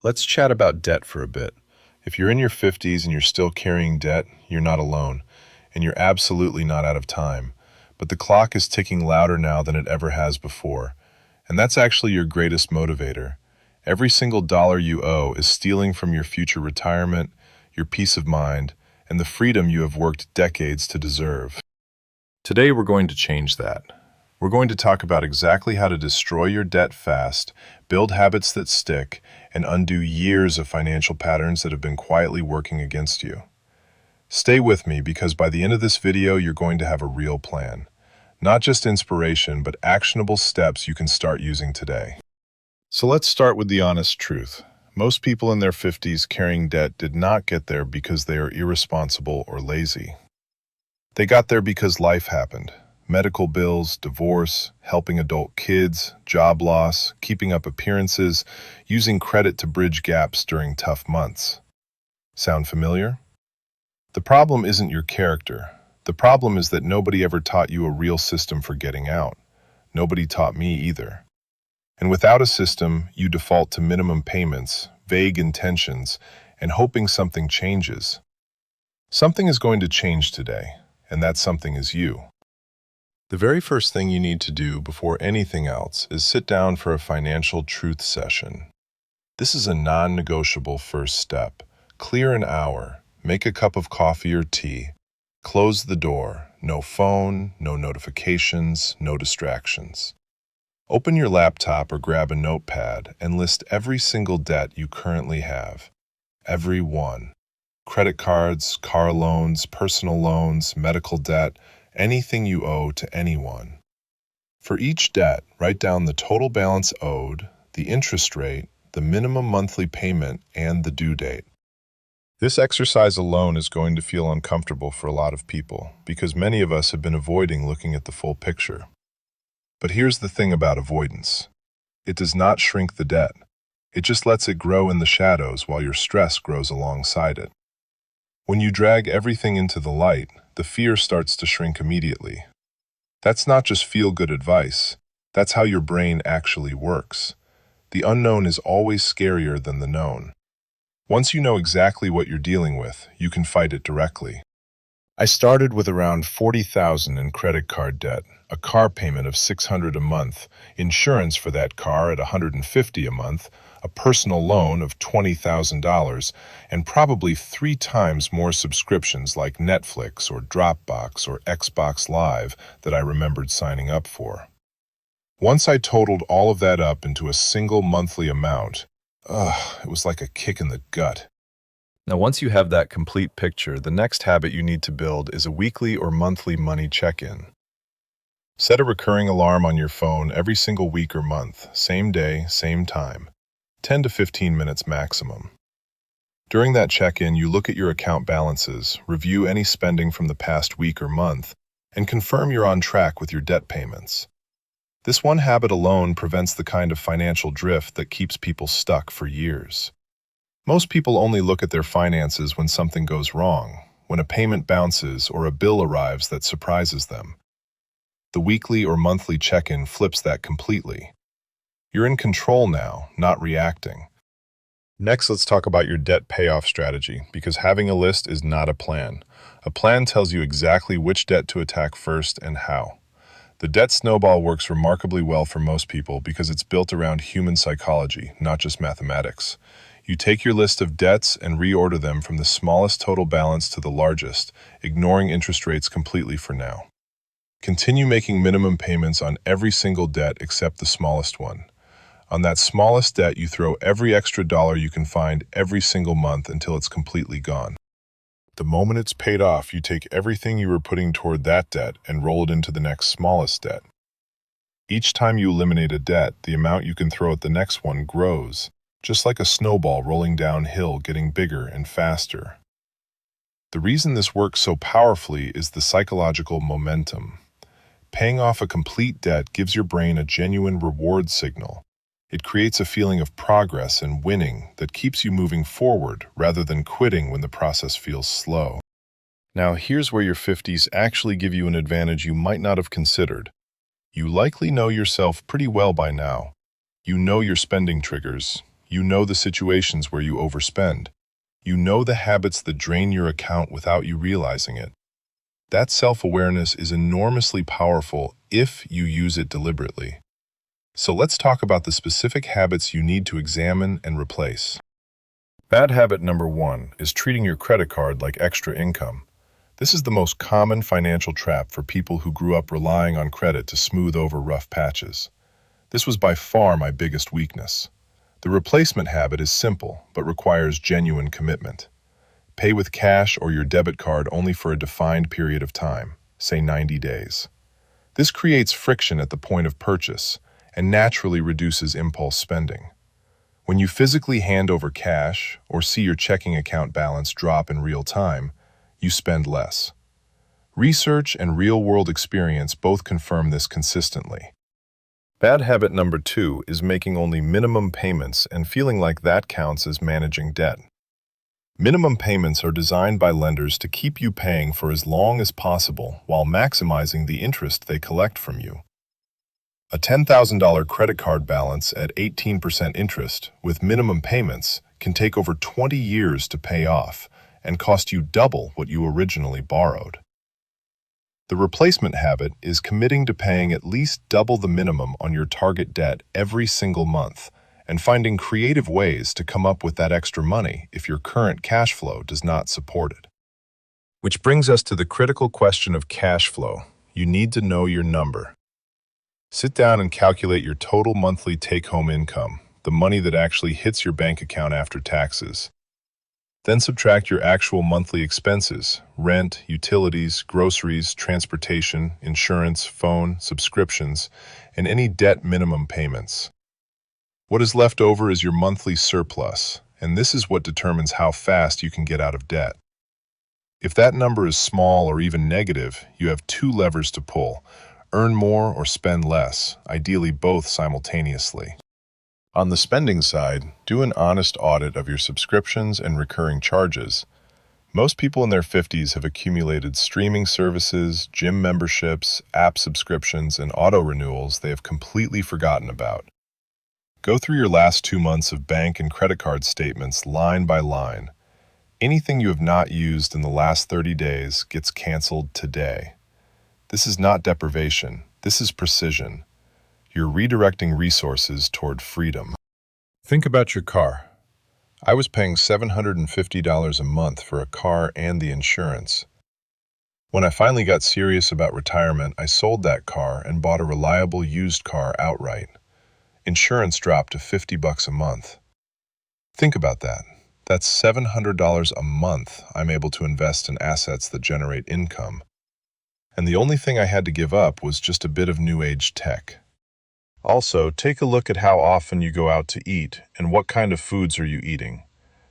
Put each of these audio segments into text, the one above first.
Let's chat about debt for a bit. If you're in your 50s and you're still carrying debt, you're not alone, and you're absolutely not out of time. But the clock is ticking louder now than it ever has before, and that's actually your greatest motivator. Every single dollar you owe is stealing from your future retirement, your peace of mind, and the freedom you have worked decades to deserve. Today we're going to change that. We're going to talk about exactly how to destroy your debt fast, build habits that stick, and undo years of financial patterns that have been quietly working against you. Stay with me because by the end of this video, you're going to have a real plan. Not just inspiration, but actionable steps you can start using today. So let's start with the honest truth. Most people in their 50s carrying debt did not get there because they are irresponsible or lazy. They got there because life happened. Medical bills, divorce, helping adult kids, job loss, keeping up appearances, using credit to bridge gaps during tough months. Sound familiar? The problem isn't your character. The problem is that nobody ever taught you a real system for getting out. Nobody taught me either. And without a system, you default to minimum payments, vague intentions, and hoping something changes. Something is going to change today, and that something is you. The very first thing you need to do before anything else is sit down for a financial truth session. This is a non-negotiable first step. Clear an hour, make a cup of coffee or tea, close the door, no phone, no notifications, no distractions. Open your laptop or grab a notepad and list every single debt you currently have. Every one. Credit cards, car loans, personal loans, medical debt, anything you owe to anyone. For each debt, write down the total balance owed, the interest rate, the minimum monthly payment, and the due date. This exercise alone is going to feel uncomfortable for a lot of people because many of us have been avoiding looking at the full picture. But here's the thing about avoidance. It does not shrink the debt. It just lets it grow in the shadows while your stress grows alongside it. When you drag everything into the light, the fear starts to shrink immediately. That's not just feel-good advice. That's how your brain actually works. The unknown is always scarier than the known. Once you know exactly what you're dealing with, you can fight it directly. I started with around $40,000 in credit card debt, a car payment of $600 a month, insurance for that car at $150 a month, a personal loan of $20,000, and probably 3 times more subscriptions like Netflix or Dropbox or Xbox Live that I remembered signing up for. Once I totaled all of that up into a single monthly amount, it was like a kick in the gut. Now, once you have that complete picture, the next habit you need to build is a weekly or monthly money check-in. Set a recurring alarm on your phone every single week or month, same day, same time, 10 to 15 minutes maximum. During that check-in, you look at your account balances, review any spending from the past week or month, and confirm you're on track with your debt payments. This one habit alone prevents the kind of financial drift that keeps people stuck for years. Most people only look at their finances when something goes wrong, when a payment bounces or a bill arrives that surprises them. The weekly or monthly check-in flips that completely. You're in control now, not reacting. Next, let's talk about your debt payoff strategy, because having a list is not a plan. A plan tells you exactly which debt to attack first and how. The debt snowball works remarkably well for most people because it's built around human psychology, not just mathematics. You take your list of debts and reorder them from the smallest total balance to the largest, ignoring interest rates completely for now. Continue making minimum payments on every single debt except the smallest one. On that smallest debt, you throw every extra dollar you can find every single month until it's completely gone. The moment it's paid off, you take everything you were putting toward that debt and roll it into the next smallest debt. Each time you eliminate a debt, the amount you can throw at the next one grows, just like a snowball rolling downhill, getting bigger and faster. The reason this works so powerfully is the psychological momentum. Paying off a complete debt gives your brain a genuine reward signal. It creates a feeling of progress and winning that keeps you moving forward rather than quitting when the process feels slow. Now, here's where your 50s actually give you an advantage you might not have considered. You likely know yourself pretty well by now. You know your spending triggers. You know the situations where you overspend. You know the habits that drain your account without you realizing it. That self-awareness is enormously powerful if you use it deliberately. So let's talk about the specific habits you need to examine and replace. Bad habit number 1 is treating your credit card like extra income. This is the most common financial trap for people who grew up relying on credit to smooth over rough patches. This was by far my biggest weakness. The replacement habit is simple, but requires genuine commitment. Pay with cash or your debit card only for a defined period of time, say 90 days. This creates friction at the point of purchase and naturally reduces impulse spending. When you physically hand over cash or see your checking account balance drop in real time, you spend less. Research and real-world experience both confirm this consistently. Bad habit number 2 is making only minimum payments and feeling like that counts as managing debt. Minimum payments are designed by lenders to keep you paying for as long as possible while maximizing the interest they collect from you. A $10,000 credit card balance at 18% interest with minimum payments can take over 20 years to pay off and cost you double what you originally borrowed. The replacement habit is committing to paying at least double the minimum on your target debt every single month and finding creative ways to come up with that extra money if your current cash flow does not support it. Which brings us to the critical question of cash flow. You need to know your number. Sit down and calculate your total monthly take-home income, the money that actually hits your bank account after taxes. Then subtract your actual monthly expenses, rent, utilities, groceries, transportation, insurance, phone, subscriptions, and any debt minimum payments. What is left over is your monthly surplus, and this is what determines how fast you can get out of debt. If that number is small or even negative, you have 2 levers to pull: earn more or spend less, ideally both simultaneously. On the spending side, do an honest audit of your subscriptions and recurring charges. Most people in their 50s have accumulated streaming services, gym memberships, app subscriptions, and auto renewals they have completely forgotten about. Go through your last 2 months of bank and credit card statements line by line. Anything you have not used in the last 30 days gets canceled today. This is not deprivation, this is precision. You're redirecting resources toward freedom. Think about your car. I was paying $750 a month for a car and the insurance. When I finally got serious about retirement, I sold that car and bought a reliable used car outright. Insurance dropped to $50 a month. Think about that. That's $700 a month I'm able to invest in assets that generate income. And the only thing I had to give up was just a bit of new age tech. Also, take a look at how often you go out to eat and what kind of foods are you eating.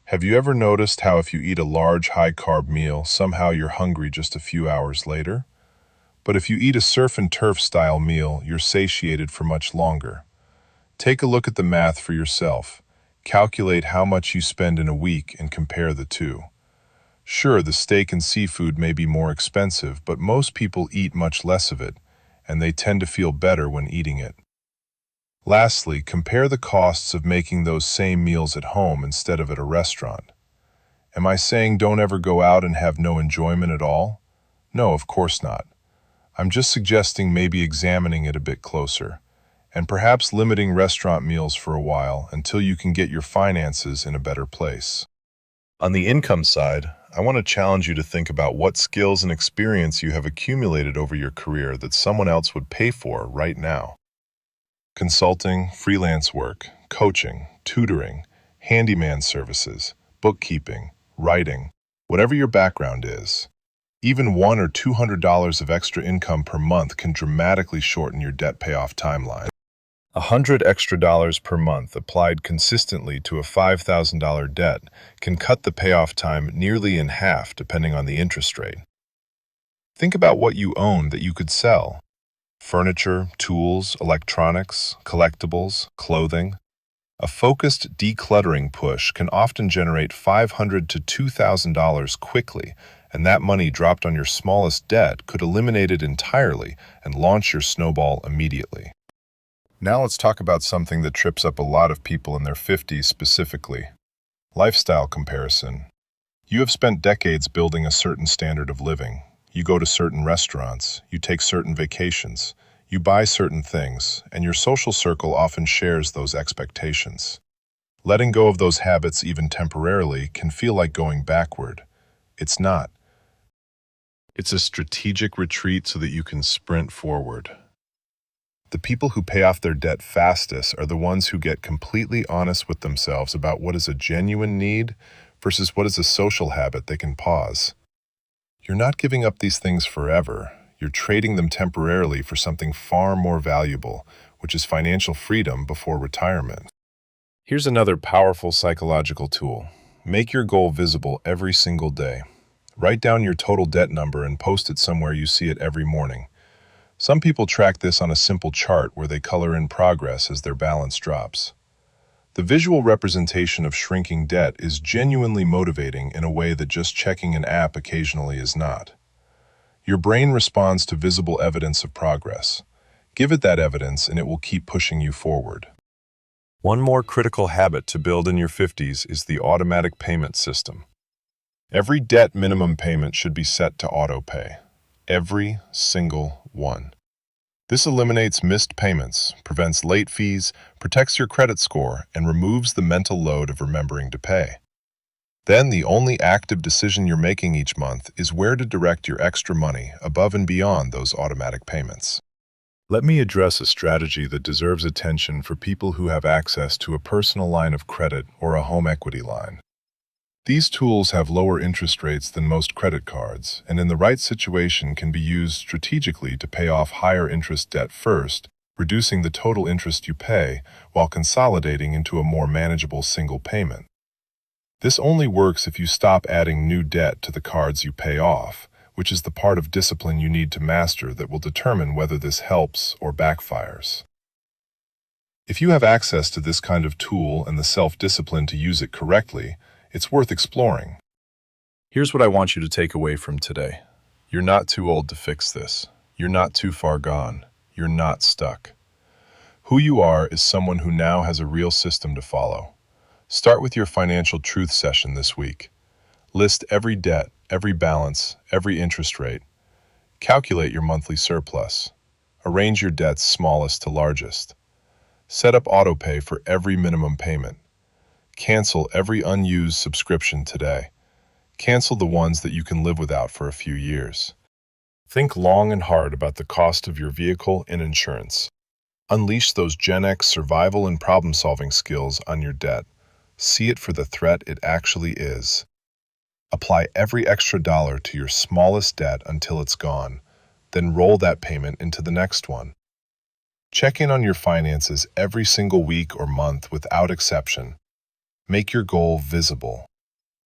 Have you ever noticed how if you eat a large, high-carb meal, somehow you're hungry just a few hours later? But if you eat a surf and turf style meal, you're satiated for much longer. Take a look at the math for yourself. Calculate how much you spend in a week and compare the two. Sure, the steak and seafood may be more expensive, but most people eat much less of it, and they tend to feel better when eating it. Lastly, compare the costs of making those same meals at home instead of at a restaurant. Am I saying don't ever go out and have no enjoyment at all? No, of course not. I'm just suggesting maybe examining it a bit closer, and perhaps limiting restaurant meals for a while until you can get your finances in a better place. On the income side, I want to challenge you to think about what skills and experience you have accumulated over your career that someone else would pay for right now. Consulting, freelance work, coaching, tutoring, handyman services, bookkeeping, writing, whatever your background is. Even $100 or $200 of extra income per month can dramatically shorten your debt payoff timeline. $100 extra per month applied consistently to a $5,000 debt can cut the payoff time nearly in half depending on the interest rate. Think about what you own that you could sell. Furniture, tools, electronics, collectibles, clothing. A focused decluttering push can often generate $500 to $2,000 quickly, and that money dropped on your smallest debt could eliminate it entirely and launch your snowball immediately. Now let's talk about something that trips up a lot of people in their 50s specifically: lifestyle comparison. You have spent decades building a certain standard of living. You go to certain restaurants, you take certain vacations, you buy certain things, and your social circle often shares those expectations. Letting go of those habits even temporarily can feel like going backward. It's not. It's a strategic retreat so that you can sprint forward. The people who pay off their debt fastest are the ones who get completely honest with themselves about what is a genuine need versus what is a social habit they can pause. You're not giving up these things forever. You're trading them temporarily for something far more valuable, which is financial freedom before retirement. Here's another powerful psychological tool. Make your goal visible every single day. Write down your total debt number and post it somewhere you see it every morning. Some people track this on a simple chart where they color in progress as their balance drops. The visual representation of shrinking debt is genuinely motivating in a way that just checking an app occasionally is not. Your brain responds to visible evidence of progress. Give it that evidence and it will keep pushing you forward. One more critical habit to build in your 50s is the automatic payment system. Every debt minimum payment should be set to auto-pay. Every single one. This eliminates missed payments, prevents late fees, protects your credit score, and removes the mental load of remembering to pay. Then the only active decision you're making each month is where to direct your extra money above and beyond those automatic payments. Let me address a strategy that deserves attention for people who have access to a personal line of credit or a home equity line. These tools have lower interest rates than most credit cards, and in the right situation can be used strategically to pay off higher interest debt first, reducing the total interest you pay while consolidating into a more manageable single payment. This only works if you stop adding new debt to the cards you pay off, which is the part of discipline you need to master that will determine whether this helps or backfires. If you have access to this kind of tool and the self-discipline to use it correctly, it's worth exploring. Here's what I want you to take away from today. You're not too old to fix this. You're not too far gone. You're not stuck. Who you are is someone who now has a real system to follow. Start with your financial truth session this week. List every debt, every balance, every interest rate. Calculate your monthly surplus. Arrange your debts smallest to largest. Set up autopay for every minimum payment. Cancel every unused subscription today. Cancel the ones that you can live without for a few years. Think long and hard about the cost of your vehicle and insurance. Unleash those Gen X survival and problem-solving skills on your debt. See it for the threat it actually is. Apply every extra dollar to your smallest debt until it's gone, then roll that payment into the next one. Check in on your finances every single week or month without exception. Make your goal visible.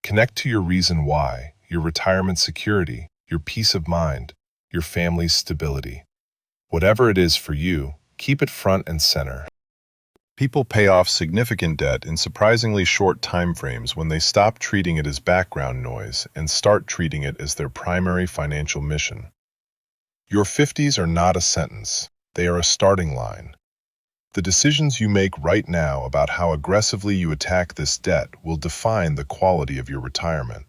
Connect to your reason why, your retirement security, your peace of mind, your family's stability. Whatever it is for you, keep it front and center. People pay off significant debt in surprisingly short time frames when they stop treating it as background noise and start treating it as their primary financial mission. Your 50s are not a sentence. They are a starting line. The decisions you make right now about how aggressively you attack this debt will define the quality of your retirement.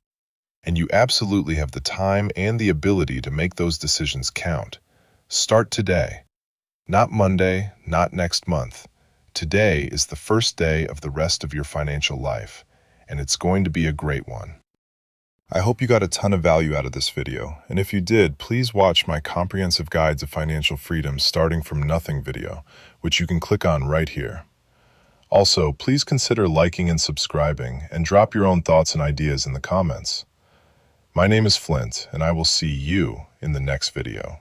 And you absolutely have the time and the ability to make those decisions count. Start today. Not Monday, not next month. Today is the first day of the rest of your financial life, and it's going to be a great one. I hope you got a ton of value out of this video, and if you did, please watch my comprehensive guides of financial freedom starting from nothing video, which you can click on right here. Also, please consider liking and subscribing, and drop your own thoughts and ideas in the comments. My name is Flint, and I will see you in the next video.